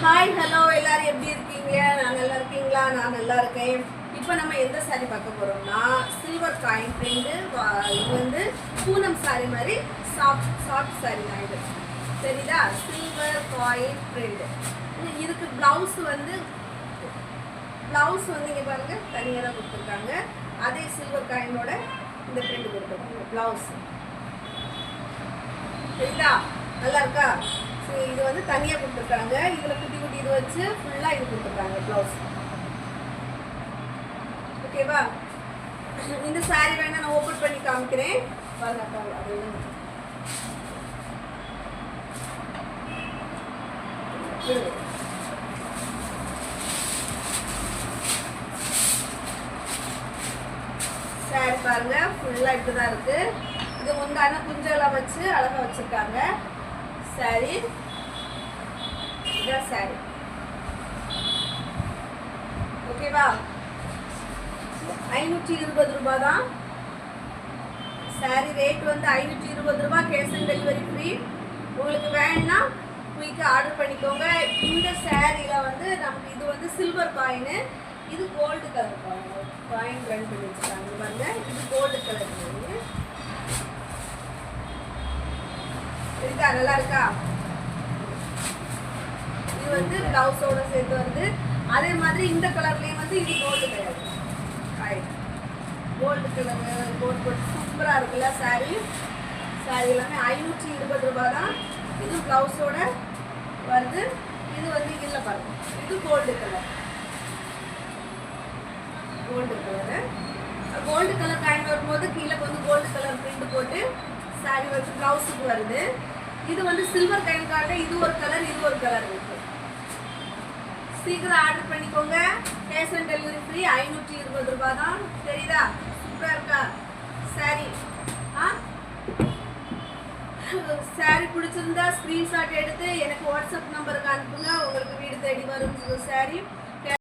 Hi hello எல்லாரும் எப்படி இருக்கீங்க? நான் நல்லா இருக்கீங்களா? நான் நல்லா இருக்கேன். இப்போ நம்ம எந்த சாரி பார்க்க போகிறோம்னா சில்வர் காயின் பிரிண்ட். இது வந்து பூனம் சாரி மாதிரி சாஃப்ட் சாரி தான் இது. சரிதா? Silver coin print. இதுக்கு ப்ளவுஸ் வந்து இங்கே பாருங்க தனியாக தான் கொடுத்துருக்காங்க. அதே சில்வர் காயினோட இந்த பிரிண்ட் கொடுத்துருக்காங்க ப்ளவுஸ். சரிதா? நல்லா இருக்கா? இது வந்து தனியாக கொடுத்துருக்காங்க. இதில் குட்டி குட்டி இது வச்சு ஃபுல்லாக இது கொடுத்துருக்காங்க ப்ளவுஸ். ஓகேவா? இந்த சாரி வேணா நான் ஓப்பன் பண்ணி காமிக்கிறேன் பாருங்க. அது சாரி பாருங்க ஃபுல்லாக இப்படி தான் இருக்கு. இது முந்தான குஞ்செல்லாம் வச்சு அழகாக வச்சுருக்காங்க. சாரி இதான் சாரி. ஓகேவா? 520 ரூபாய் தான் சாரி ரேட். வந்து 520 ரூபாய். Cash on delivery free. உங்களுக்கு வேணும்னா குயிக்காக ஆர்டர் பண்ணிக்கோங்க. இந்த சாரியில் வந்து நமக்கு இது வந்து சில்வர் காயின், இது கோல்டு கலர் காயின் ரன் பண்ணி வச்சுருக்காங்க பாருங்க. இது கோல்டு கலர் காயின். இருக்கா? நல்லா இருக்கா? இது வந்து பிளவுஸோட சேர்த்து வருது. அதே மாதிரி இந்த கலர்லேயும் வந்து இது கோல்டு கலர் கோல்டு கலர் போட்டு சூப்பராக இருக்குல்ல சாரி. சாரி எல்லாமே 520 ரூபாய் தான். இது பிளவுஸோட வருது. இது வந்து இல்லை பாருங்க, இது gold colour. Gold colour coin வரும்போது கீழே வந்து கோல்டு கலர் பிரிண்ட் போட்டு சாரி வந்து பிளவுஸுக்கு வருது. இது வந்து சில்வர் காயின் காட்ட இது ஒரு கலர், இது ஒரு கலர் இருக்கு. சீக்கிரம் ஆர்டர் பண்ணிக்கோங்க. Cash on delivery free. 520 ரூபாய் தான். சரிதா? சூப்பராக இருக்கா சாரி? சாரி பிடிச்சிருந்தா ஸ்க்ரீன்ஷாட் எடுத்து எனக்கு வாட்ஸ்அப் நம்பருக்கு அனுப்புங்க. உங்களுக்கு வீடு தேடி வரும் சாரி.